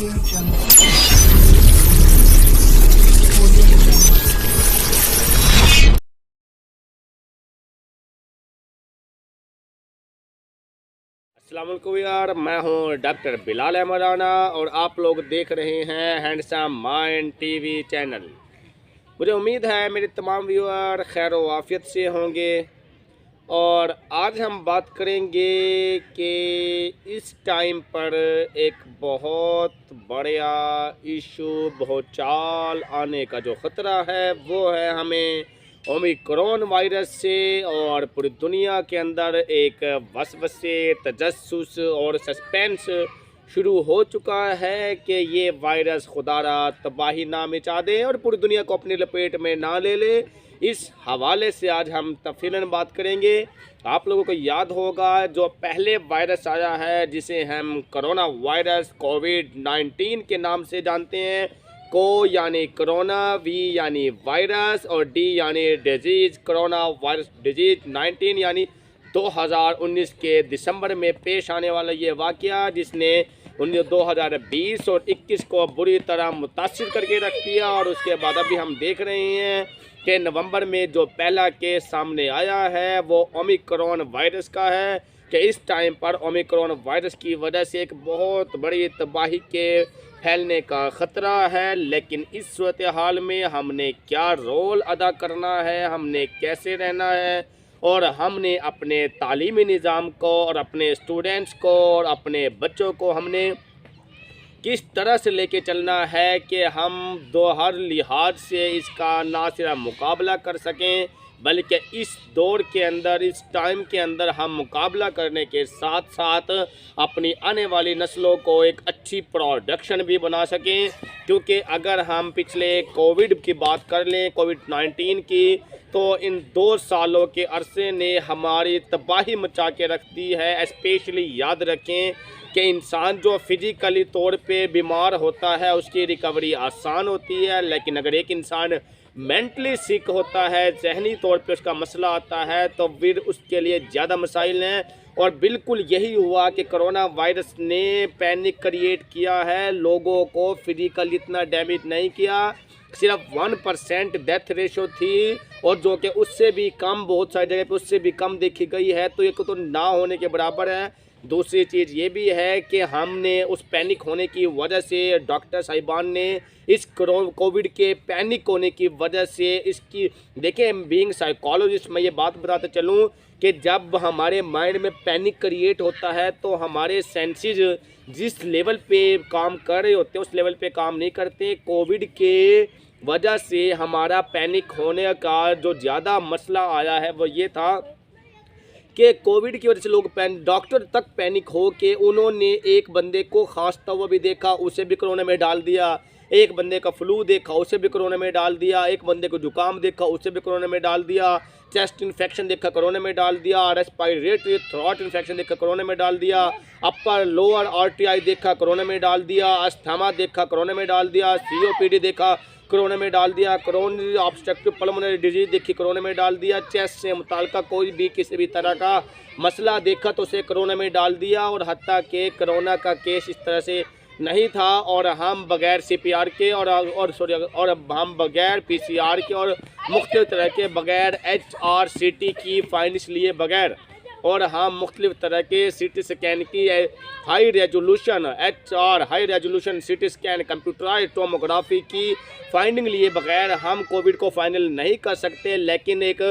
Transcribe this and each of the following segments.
अस्सलाम वालेकुम यार, मैं हूं डॉक्टर बिलाल अहमद राना और आप लोग देख रहे हैं हैंडसम माइंड टीवी चैनल। मुझे उम्मीद है मेरे तमाम व्यूअर खैर व आफियत से होंगे और आज हम बात करेंगे कि इस टाइम पर एक बहुत बड़ा इशू भूचाल आने का जो ख़तरा है वो है हमें ओमिक्रॉन वायरस से। और पूरी दुनिया के अंदर एक वसवसे, तजस्सुस और सस्पेंस शुरू हो चुका है कि ये वायरस खुदारा तबाही ना मचा दे और पूरी दुनिया को अपनी लपेट में ना ले ले। इस हवाले से आज हम तफसीलन बात करेंगे। आप लोगों को याद होगा जो पहले वायरस आया है जिसे हम कोरोना वायरस कोविड-19 के नाम से जानते हैं। को यानी कोरोना, वी यानी वायरस और डी यानी डिजीज़, कोरोना वायरस डिजीज़ 19 यानी 2019 के दिसंबर में पेश आने वाला ये वाक़या जिसने 2020 और 21 को बुरी तरह मुतासिर करके रख दिया। और उसके बाद अभी हम देख रहे हैं कि नवंबर में जो पहला केस सामने आया है वो ओमिक्रॉन वायरस का है कि इस टाइम पर ओमिक्रॉन वायरस की वजह से एक बहुत बड़ी तबाही के फैलने का ख़तरा है। लेकिन इस सूरत हाल में हमने क्या रोल अदा करना है, हमने कैसे रहना है और हमने अपने तालीमी निज़ाम को और अपने स्टूडेंट्स को और अपने बच्चों को हमने किस तरह से लेके चलना है कि हम हर लिहाज से इसका ना सिर्फ मुकाबला कर सकें बल्कि इस दौर के अंदर, इस टाइम के अंदर हम मुकाबला करने के साथ साथ अपनी आने वाली नस्लों को एक अच्छी प्रोडक्शन भी बना सकें। क्योंकि अगर हम पिछले कोविड की बात कर लें, कोविड-19 की, तो इन 2 सालों के अरसे ने हमारी तबाही मचा के रख दी है। स्पेशली याद रखें कि इंसान जो फिज़िकली तौर पे बीमार होता है उसकी रिकवरी आसान होती है, लेकिन अगर एक इंसान मेंटली सिक होता है, जहनी तौर पे उसका मसला आता है तो फिर उसके लिए ज़्यादा मसाइल हैं। और बिल्कुल यही हुआ कि कोरोना वायरस ने पैनिक क्रिएट किया है, लोगों को फिजिकल इतना डैमेज नहीं किया, सिर्फ 1% डेथ रेशो थी और जो कि उससे भी कम, बहुत सारी जगह पे उससे भी कम देखी गई है। तो ये तो ना होने के बराबर है। दूसरी चीज़ ये भी है कि हमने उस पैनिक होने की वजह से, डॉक्टर साहिबान ने इस कोविड के पैनिक होने की वजह से इसकी, देखें बीइंग साइकोलॉजिस्ट मैं ये बात बताते चलूँ कि जब हमारे माइंड में पैनिक क्रिएट होता है तो हमारे सेंसेस जिस लेवल पे काम कर रहे होते हैं उस लेवल पे काम नहीं करते। कोविड के वजह से हमारा पैनिक होने का जो ज़्यादा मसला आया है वो ये था कि कोविड की वजह से लोग डॉक्टर तक पैनिक हो के उन्होंने एक बंदे को खांसता हुआ भी देखा, उसे भी कोरोना में डाल दिया। एक बंदे का फ्लू देखा, उसे भी कोरोना में डाल दिया। एक बंदे को जुकाम देखा, उसे भी कोरोना में डाल दिया। चेस्ट इन्फेक्शन देखा, कोरोना में डाल दिया। रेस्पिरेटरी थ्रोट इन्फेक्शन देखा, कोरोना में डाल दिया। अपर लोअर आरटीआई देखा, कोरोना में डाल दिया। अस्थमा देखा, कोरोना में डाल दिया। सीओपीडी देखा, कोरोना में डाल दिया। कोरोनरी ऑब्स्ट्रक्टिव पल्मोनरी डिजीज देखी, कोरोना में डाल दिया। चेस्ट से मुताल्लिक़ कोई भी किसी भी तरह का मसला देखा तो उसे कोरोना में डाल दिया। और हत्ता के कोरोना का केस इस तरह से नहीं था और हम बगैर CPR के और हम बगैर PCR के और मुख्तलिफ तरह के बगैर HRCT की फाइंडिंग्स लिए बगैर और हम मुख्तलिफ तरह के CT स्कैन की high resolution high resolution CT scan, computerised tomography की फाइंडिंग लिए बगैर हम कोविड को फाइनल नहीं कर सकते। लेकिन एक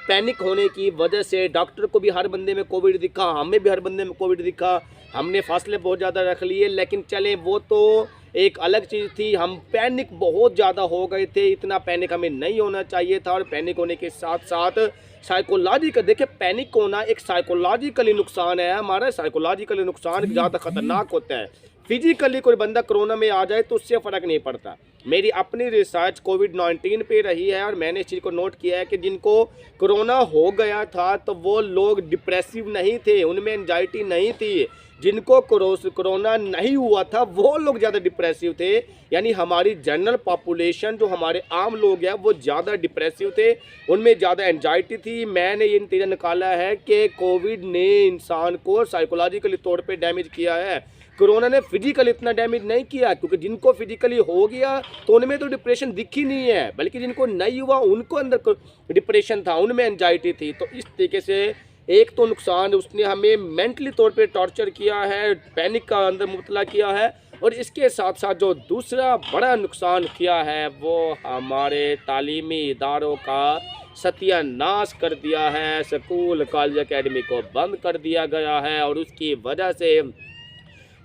पैनिक होने की वजह से डॉक्टर को भी हर बंदे में कोविड दिखा, हमें भी हर बंदे में कोविड दिखा, हमने फासले बहुत ज़्यादा रख लिए। लेकिन चले वो तो एक अलग चीज़ थी, हम पैनिक बहुत ज़्यादा हो गए थे। इतना पैनिक हमें नहीं होना चाहिए था और पैनिक होने के साथ साथ साइकोलॉजिकल, देखिए पैनिक होना एक साइकोलॉजिकली नुकसान है हमारा। साइकोलॉजिकली नुकसान ज़्यादा ख़तरनाक होता है। फिजिकली कोई बंदा कोरोना में आ जाए तो उससे फ़र्क नहीं पड़ता। मेरी अपनी रिसर्च कोविड-19 पे रही है और मैंने इस चीज़ को नोट किया है कि जिनको कोरोना हो गया था तो वो लोग डिप्रेसिव नहीं थे, उनमें एंजाइटी नहीं थी। जिनको कोरोना नहीं हुआ था वो लोग ज़्यादा डिप्रेसिव थे। यानी हमारी जनरल पॉपुलेशन जो हमारे आम लोग हैं वो ज़्यादा डिप्रेसिव थे, उनमें ज़्यादा एंजाइटी थी। मैंने ये नतीजा निकाला है कि कोविड ने इंसान को साइकोलॉजिकली तौर पे डैमेज किया है। कोरोना ने फिजिकल इतना डैमेज नहीं किया, क्योंकि जिनको फिजिकली हो गया तो उनमें तो डिप्रेशन दिख ही नहीं है, बल्कि जिनको नहीं हुआ उनको अंदर डिप्रेशन था, उनमें एंजाइटी थी। तो इस तरीके से एक तो नुकसान उसने हमें मेंटली तौर पे टॉर्चर किया है, पैनिक का अंदर मुबतला किया है, और इसके साथ साथ जो दूसरा बड़ा नुकसान किया है वो हमारे तालीमी इदारों का सत्यानाश कर दिया है। स्कूल कॉलेज एकेडमी को बंद कर दिया गया है, और उसकी वजह से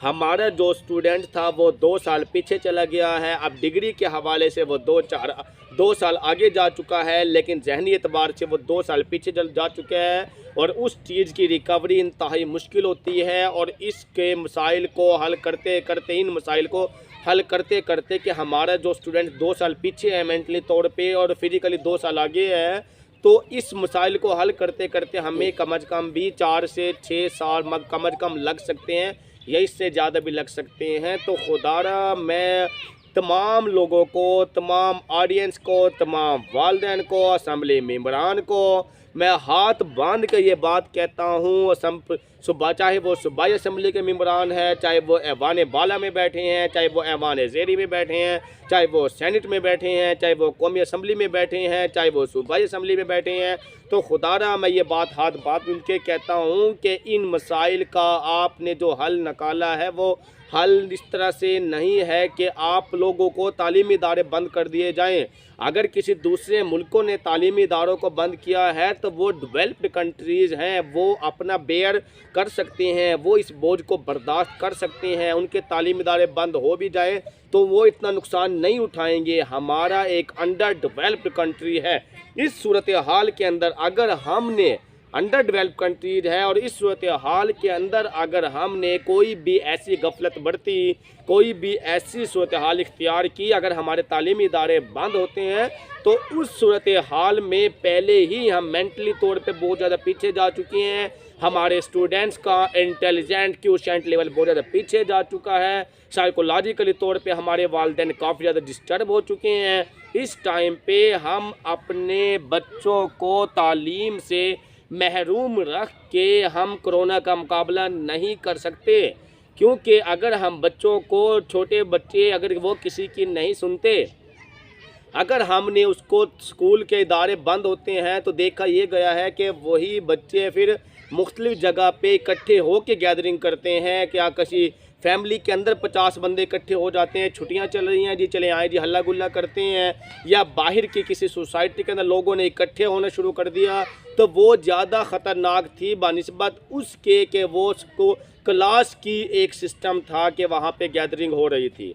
हमारा जो स्टूडेंट था वो 2 साल पीछे चला गया है। अब डिग्री के हवाले से वो 2 साल आगे जा चुका है, लेकिन जहनी एतबार से वो 2 साल पीछे जा चुका है, और उस चीज़ की रिकवरी इंतहाई मुश्किल होती है। और इसके मसाइल को हल करते करते, इन मसाइल को हल करते करते कि हमारा जो स्टूडेंट 2 साल पीछे है मेंटली तौर पे और फिजिकली 2 साल आगे है, तो इस मसाइल को हल करते करते हमें कम अज़ कम भी 4 से 6 साल कम अज़ कम लग सकते हैं, या इससे ज़्यादा भी लग सकते हैं। तो खुदारा मैं तमाम लोगों को, तमाम ऑडियंस को, तमाम वालिदैन को, असम्बली मेंबरान को मैं हाथ बांध कर ये बात कहता हूँ, सुबह चाहे वो सूबाई असम्बली के मेंबरान हैं, चाहे वो ऐवान बाला में बैठे हैं, चाहे वो ऐवान ज़ेरी में बैठे हैं, चाहे वो सेनेट में बैठे हैं, चाहे वो कौमी असम्बली में बैठे हैं, चाहे वो सूबाई असम्बली में बैठे हैं, तो खुदारा मैं ये बात हाथ बात उनके कहता हूँ कि इन मसाइल का आपने जो हल निकाला है वो हल इस तरह से नहीं है कि आप लोगों को तालीमी इदारे बंद कर दिए जाएं। अगर किसी दूसरे मुल्कों ने तालीमी इदारों को बंद किया है तो वो डेवलप्ड कंट्रीज़ हैं, वो अपना बेयर कर सकते हैं, वो इस बोझ को बर्दाश्त कर सकते हैं। उनके तालीमी इदारे बंद हो भी जाए तो वो इतना नुकसान नहीं उठाएंगे। हमारा एक अंडर डेवलप्ड कंट्री है। इस सूरत हाल के अंदर अगर हमने अंडर डेवलप कंट्रीज है, और इस सूरत हाल के अंदर अगर हमने कोई भी ऐसी गफलत बरती, कोई भी ऐसी सूरत हाल इख्तियार की, अगर हमारे तालीमी इदारे बंद होते हैं तो उस सूरत हाल में पहले ही हम मेंटली तौर पे बहुत ज़्यादा पीछे जा चुके हैं। हमारे स्टूडेंट्स का इंटेलिजेंट क्वोशिएंट लेवल बहुत ज़्यादा पीछे जा चुका है। साइकोलॉजिकली तौर पे हमारे वालिदैन काफ़ी ज़्यादा डिस्टर्ब हो चुके हैं। इस टाइम पे हम अपने बच्चों को तालीम से महरूम रख के हम कोरोना का मुकाबला नहीं कर सकते, क्योंकि अगर हम बच्चों को, छोटे बच्चे अगर वो किसी की नहीं सुनते, अगर हमने उसको स्कूल के इदारे बंद होते हैं तो देखा ये गया है कि वही बच्चे फिर मुख्तलिफ जगह पे इकट्ठे हो के गैदरिंग करते हैं। क्या किसी फैमिली के अंदर 50 बंदे इकट्ठे हो जाते हैं, छुट्टियां चल रही हैं जी, चले आए जी, हल्ला गुल्ला करते हैं, या बाहर की किसी सोसाइटी के अंदर लोगों ने इकट्ठे होना शुरू कर दिया, तो वो ज़्यादा ख़तरनाक थी बानिस्बत उसके कि वो क्लास की एक सिस्टम था कि वहाँ पे गैदरिंग हो रही थी।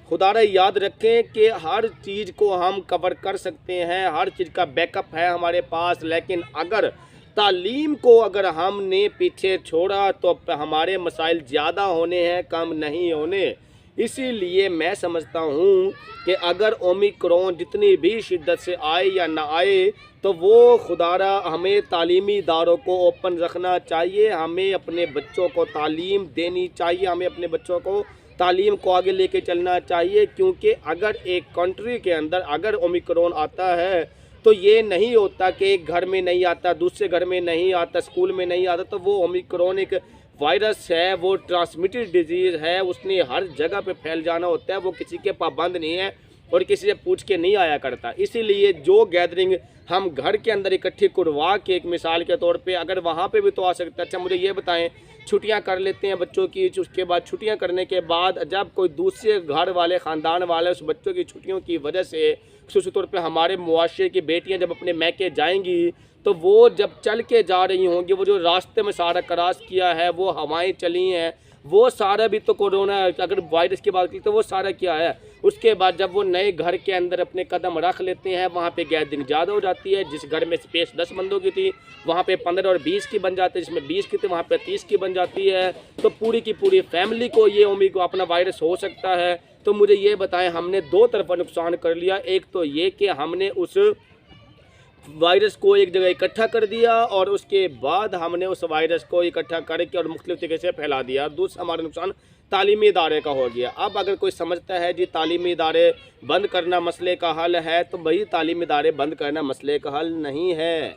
खुदारा याद रखें कि हर चीज़ को हम कवर कर सकते हैं, हर चीज़ का बैकअप है हमारे पास, लेकिन अगर तालीम को अगर हमने पीछे छोड़ा तो हमारे मसाइल ज़्यादा होने हैं, कम नहीं होने। इसीलिए मैं समझता हूँ कि अगर ओमिक्रॉन जितनी भी शिद्दत से आए या ना आए, तो वो खुदारा हमें तालीमी इदारों को ओपन रखना चाहिए, हमें अपने बच्चों को तालीम देनी चाहिए, हमें अपने बच्चों को तालीम को आगे लेके चलना चाहिए। क्योंकि अगर एक कंट्री के अंदर अगर ओमिक्रॉन आता है तो ये नहीं होता कि एक घर में नहीं आता, दूसरे घर में नहीं आता, स्कूल में नहीं आता, तो वो ओमिक्रॉन एक वायरस है, वो ट्रांसमिटेड डिजीज़ है, उसने हर जगह पे फैल जाना होता है, वो किसी के पाबंद नहीं है और किसी से पूछ के नहीं आया करता। इसीलिए जो गैदरिंग हम घर के अंदर इकट्ठी करवा के, एक मिसाल के तौर पे अगर वहाँ पे भी तो आ सकता है। अच्छा मुझे ये बताएं, छुट्टियाँ कर लेते हैं बच्चों की, उसके बाद छुट्टियाँ करने के बाद जब कोई दूसरे घर वाले ख़ानदान वाले उस बच्चों की छुट्टियों की वजह से ख़ुसूसी तौर पे हमारे मुआशरे की बेटियाँ जब अपने मैके जाएंगी, तो वो जब चल के जा रही होंगी, वो जो रास्ते में सारा क्रॉस किया है, वो हवाएं चली हैं, वो सारा भी तो कोरोना, अगर वायरस की बात की तो वो सारा क्या है। उसके बाद जब वो नए घर के अंदर अपने कदम रख लेते हैं, वहाँ पे गैदरिंग ज़्यादा हो जाती है। जिस घर में स्पेस 10 बंदों की थी वहाँ पे 15 और 20 की बन जाती है, जिसमें 20 की थी वहाँ पे 30 की बन जाती है। तो पूरी की पूरी फैमिली को ये अपना वायरस हो सकता है। तो मुझे ये बताएं, हमने 2 तरफा नुकसान कर लिया। एक तो ये कि हमने उस वायरस को एक जगह इकट्ठा कर दिया और उसके बाद हमने उस वायरस को इकट्ठा करके और मुख्तलिफ तरीके से फैला दिया। दूसरा हमारा नुकसान तालीमी इदारे का हो गया। अब अगर कोई समझता है जी तालीमी इदारे बंद करना मसले का हल है, तो भाई तालीमी इदारे बंद करना मसले का हल नहीं है।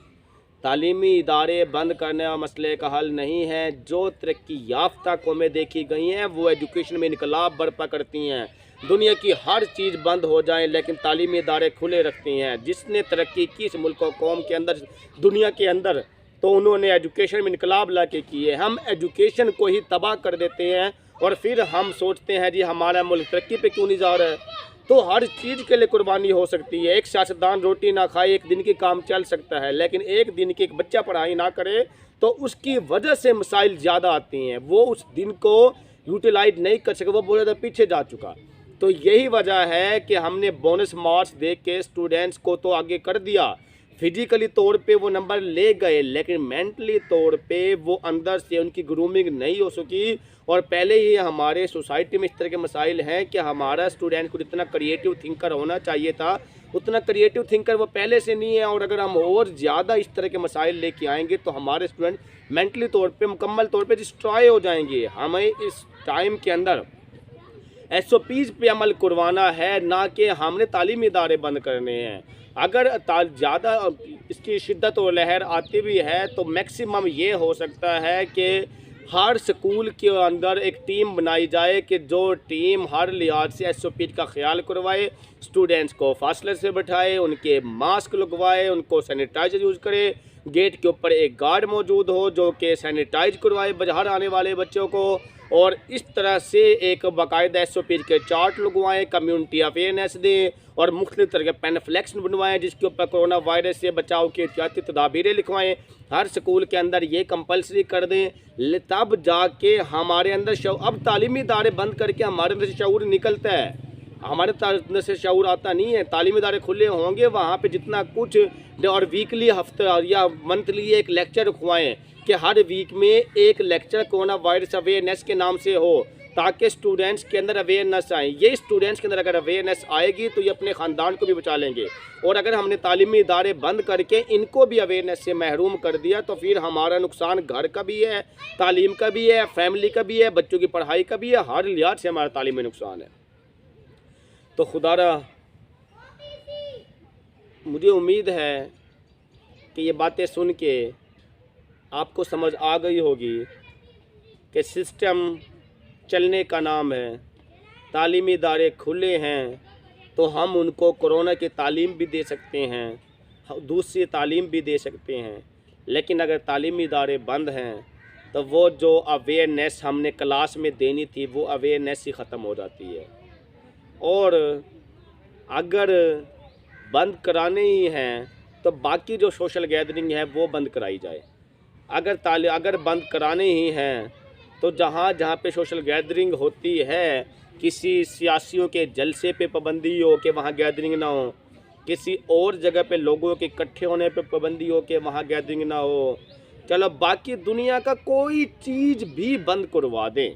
तालीमी इदारे बंद करने का मसले का हल नहीं है। जो तरक्की याफ्ता कौमें देखी गई हैं वो एजुकेशन में इनकलाब बर्पा करती हैं। दुनिया की हर चीज़ बंद हो जाए लेकिन तालीमी इदारे खुले रखती हैं। जिसने तरक्की की इस मुल्क और कौम के अंदर, दुनिया के अंदर, तो उन्होंने एजुकेशन में इनकलाब ला के किए। हम एजुकेशन को ही तबाह कर देते हैं और फिर हम सोचते हैं जी हमारा मुल्क तरक्की पे क्यों नहीं जा रहा है। तो हर चीज़ के लिए कुर्बानी हो सकती है। एक सियासतदान रोटी ना खाए, एक दिन की काम चल सकता है, लेकिन एक दिन की एक बच्चा पढ़ाई ना करे तो उसकी वजह से मसाइल ज़्यादा आती हैं। वो उस दिन को यूटिलाइज नहीं कर सके, वो बहुत ज़्यादा पीछे जा चुका। तो यही वजह है कि हमने बोनस मार्क्स दे के स्टूडेंट्स को तो आगे कर दिया, फिजिकली तौर पे वो नंबर ले गए, लेकिन मेंटली तौर पे वो अंदर से उनकी ग्रूमिंग नहीं हो सकी। और पहले ही हमारे सोसाइटी में इस तरह के मसाइल हैं कि हमारा स्टूडेंट को जितना क्रिएटिव थिंकर होना चाहिए था उतना क्रिएटिव थिंकर वो पहले से नहीं है। और अगर हम और ज़्यादा इस तरह के मसाइल लेके आएंगे तो हमारे स्टूडेंट मेंटली तौर पे मुकम्मल तौर पे डिस्ट्रॉय हो जाएंगे। हमें इस टाइम के अंदर SOPs पे अमल करवाना है, ना कि हमने तालीमी इदारे बंद करने हैं। अगर ज़्यादा इसकी शिद्दत और लहर आती भी है तो मैक्सिमम ये हो सकता है कि हर स्कूल के अंदर एक टीम बनाई जाए कि जो टीम हर लिहाज से SOP का ख्याल करवाए, स्टूडेंट्स को फासले से बैठाए, उनके मास्क लगवाए, उनको सैनिटाइजर यूज़ करे, गेट के ऊपर एक गार्ड मौजूद हो जो कि सैनिटाइज करवाए बाहर आने वाले बच्चों को। और इस तरह से एक बाकायदा SOP के चार्ट लगवाएं, कम्युनिटी अवेयरनेस दें और मुख्तलिफ तरह के पेनफ्लेक्स बनवाएं जिसके ऊपर कोरोना वायरस से बचाव की एहतियाती तदाबीरें लिखवाएं। हर स्कूल के अंदर ये कंपलसरी कर दें, तब जाके हमारे अंदर अब तालीमी इदारे बंद करके हमारे अंदर से शऊर निकलता है। हमारे अंदर से शऊर आता नहीं है। तालीमी इदारे खुले होंगे वहाँ पे जितना कुछ, और वीकली हफ्ते या मंथली एक लेक्चर रखवाएँ कि हर वीक में एक लेक्चर कोरोना वायरस अवेयरनेस के नाम से हो ताकि स्टूडेंट्स के अंदर अवेयरनेस आए। ये स्टूडेंट्स के अंदर अगर अवेयरनेस आएगी तो ये अपने ख़ानदान को भी बचा लेंगे। और अगर हमने तालीमी इदारे बंद करके इनको भी अवेयरनेस से महरूम कर दिया तो फिर हमारा नुकसान घर का भी है, तालीम का भी है, फैमिली का भी है, बच्चों की पढ़ाई का भी है, हर लिहाज से हमारा तालीमी नुकसान है। तो खुदारा मुझे उम्मीद है कि ये बातें सुन के आपको समझ आ गई होगी कि सिस्टम चलने का नाम है, तालीमी इदारे खुले हैं तो हम उनको कोरोना की तालीम भी दे सकते हैं, दूसरी तालीम भी दे सकते हैं। लेकिन अगर तालीमी इदारे बंद हैं तो वो जो अवेयरनेस हमने क्लास में देनी थी वो अवेयरनेस ही ख़त्म हो जाती है। और अगर बंद कराने ही हैं तो बाकी जो सोशल गैदरिंग है वो बंद कराई जाए। अगर बंद कराने ही हैं तो जहाँ जहाँ पे सोशल गैदरिंग होती है, किसी सियासियों के जलसे पे पाबंदी हो कि वहाँ गैदरिंग ना हो, किसी और जगह पे लोगों के इकट्ठे होने पे पाबंदी हो कि वहाँ गैदरिंग ना हो, चलो बाकी दुनिया का कोई चीज़ भी बंद करवा दें,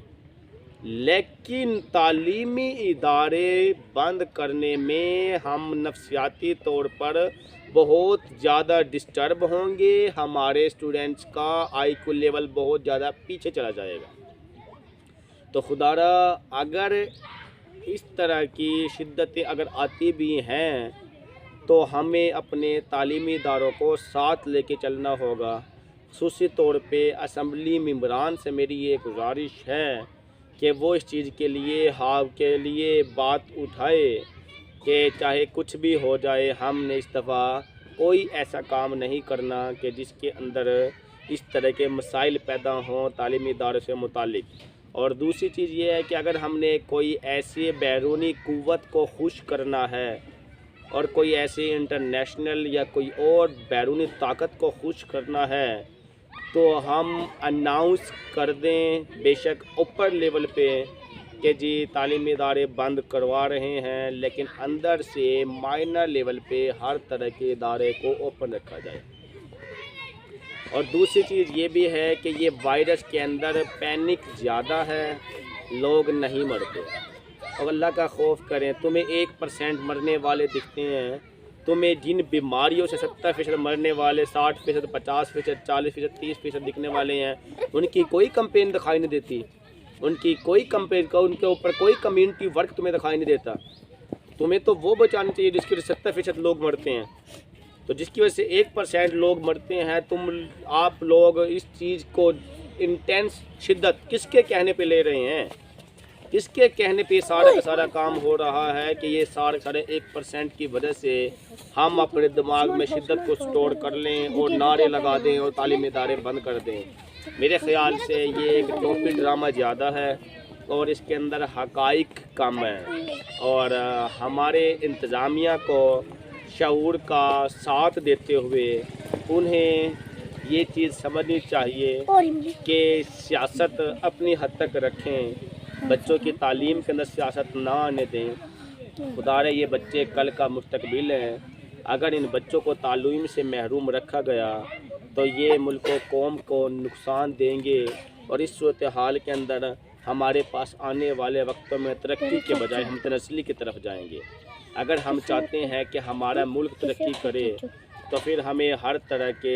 लेकिन तालीमी इदारे बंद करने में हम नफ्सियाती तौर पर बहुत ज़्यादा डिस्टर्ब होंगे। हमारे स्टूडेंट्स का IQ लेवल बहुत ज़्यादा पीछे चला जाएगा। तो खुदारा अगर इस तरह की शिद्दतें अगर आती भी हैं तो हमें अपने तालीमी इदारों को साथ लेके चलना होगा। ख़ुसूसी तौर पे असम्बली मेंबरान से मेरी ये गुजारिश है कि वो इस चीज़ के लिए बात उठाए कि चाहे कुछ भी हो जाए, हमने इस दफ़ा कोई ऐसा काम नहीं करना कि जिसके अंदर इस तरह के मसाइल पैदा हों तालीमी इदारों से मुतालिक। और दूसरी चीज़ ये है कि अगर हमने कोई ऐसी बैरूनी क़ुव्वत को खुश करना है और कोई ऐसी इंटरनेशनल या कोई और बैरूनी ताकत को खुश करना है तो हम अनाउंस कर दें, बेशक ऊपर लेवल पे, कि जी तालीमी इदारे बंद करवा रहे हैं, लेकिन अंदर से माइनर लेवल पे हर तरह के इदारे को ओपन रखा जाए। और दूसरी चीज़ ये भी है कि ये वायरस के अंदर पैनिक ज़्यादा है, लोग नहीं मरते। और अल्लाह का खौफ करें, तुम्हें 1% मरने वाले दिखते हैं, तुम्हें जिन बीमारियों से 70% मरने वाले, 60%, 50%, 40%, 30% दिखने वाले हैं, उनकी कोई कंपेन दिखाई नहीं देती, उनकी कोई कंपेन का उनके ऊपर कोई कम्युनिटी वर्क तुम्हें दिखाई नहीं देता। तुम्हें तो वो बचानी चाहिए जिसके 70% लोग मरते हैं। तो जिसकी वजह से 1% लोग मरते हैं। आप लोग इस चीज़ को इंटेंस शिद्दत किसके कहने पे ले रहे हैं? किसके कहने पे सारा का सारा काम हो रहा है कि ये सारे 1% की वजह से हम अपने दिमाग में शिद्दत को स्टोर कर लें और नारे लगा दें और तालीमी इदारे बंद कर दें। मेरे ख्याल से ये एक टोपी ड्रामा ज़्यादा है और इसके अंदर हक़ाइक़ कम है। और हमारे इंतज़ामिया को शऊर का साथ देते हुए उन्हें ये चीज़ समझनी चाहिए कि सियासत अपनी हद तक रखें, बच्चों की तालीम के अंदर सियासत ना आने दें। खुदारे ये बच्चे कल का मुस्तकबिल हैं। अगर इन बच्चों को तालीम से महरूम रखा गया तो ये मुल्क व कौम को नुकसान देंगे और इस सूरत हाल के अंदर हमारे पास आने वाले वक्तों में तरक्की के बजाय हम तनस्ली की तरफ जाएंगे। अगर हम चाहते हैं कि हमारा मुल्क तरक्की करे तो फिर हमें हर तरह के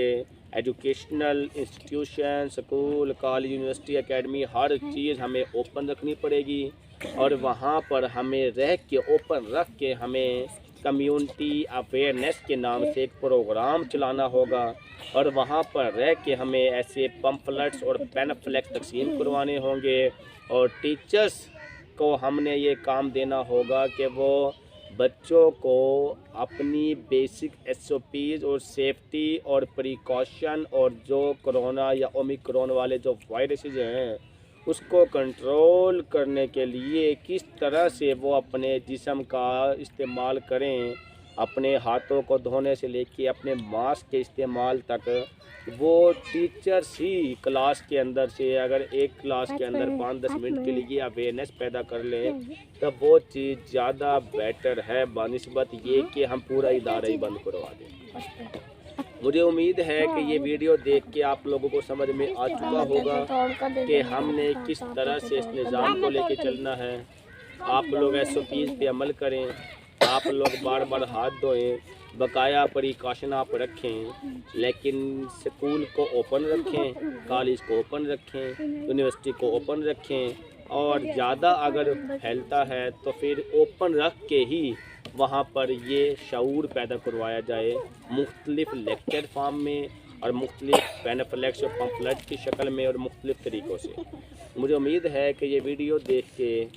educational institution, school, college, university, academy, हर चीज़ हमें ओपन रखनी पड़ेगी और वहाँ पर हमें रह के ओपन रख के हमें कम्युनिटी अवेयरनेस के नाम से एक प्रोग्राम चलाना होगा और वहाँ पर रह के हमें ऐसे पम्फलेट्स और पैम्फलेट तकसीम करवाने होंगे और टीचर्स को हमने ये काम देना होगा कि वो बच्चों को अपनी बेसिक SOPs और सेफ्टी और प्रिकॉशन और जो कोरोना या ओमिक्रॉन वाले जो वायरसेस हैं उसको कंट्रोल करने के लिए किस तरह से वो अपने जिस्म का इस्तेमाल करें, अपने हाथों को धोने से लेके अपने मास्क के इस्तेमाल तक, वो टीचर्स ही क्लास के अंदर से अगर एक क्लास के अंदर 5-10 मिनट के लिए अवेयरनेस पैदा कर लें तब वो चीज़ ज़्यादा बेटर है बनिस्बत ये कि हम पूरा इदारा ही बंद करवा दें। मुझे उम्मीद है कि ये वीडियो देख के आप लोगों को समझ में आ चुका होगा कि हमने किस तरह से इस निज़ाम को लेके चलना है। आप लोग SOPs पे अमल करें, आप लोग बार बार हाथ धोएं, बकाया प्रिकॉशन आप रखें, लेकिन स्कूल को ओपन रखें, कॉलेज को ओपन रखें, यूनिवर्सिटी को ओपन रखें और ज़्यादा अगर फैलता है तो फिर ओपन रख के ही वहाँ पर ये शऊर पैदा करवाया जाए मुख्तलिफ लेक्चर फॉर्म में और मुख्तलिफ पैम्फलेट्स और पम्फलेट की शक्ल में और मुख्तलिफ तरीक़ों से। मुझे उम्मीद है कि ये वीडियो देख के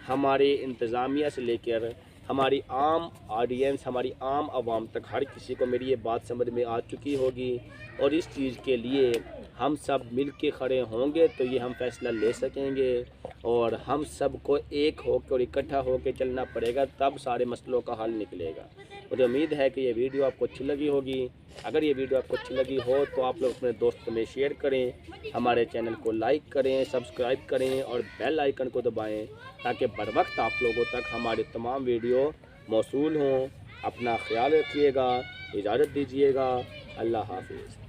हमारे इंतज़ामिया से लेकर हमारी आम ऑडियंस, हमारी आम आवाम तक हर किसी को मेरी ये बात समझ में आ चुकी होगी और इस चीज़ के लिए हम सब मिल के खड़े होंगे तो ये हम फैसला ले सकेंगे और हम सब को एक होकर और इकट्ठा होकर चलना पड़ेगा, तब सारे मसलों का हल निकलेगा। मुझे उम्मीद है कि ये वीडियो आपको अच्छी लगी होगी। अगर ये वीडियो आपको अच्छी लगी हो तो आप लोग अपने दोस्तों में शेयर करें, हमारे चैनल को लाइक करें, सब्सक्राइब करें और बेल आइकन को दबाएं ताकि बर वक्त आप लोगों तक हमारे तमाम वीडियो मौसूल हों। अपना ख्याल रखिएगा, इजाज़त दीजिएगा। अल्लाह हाफिज़।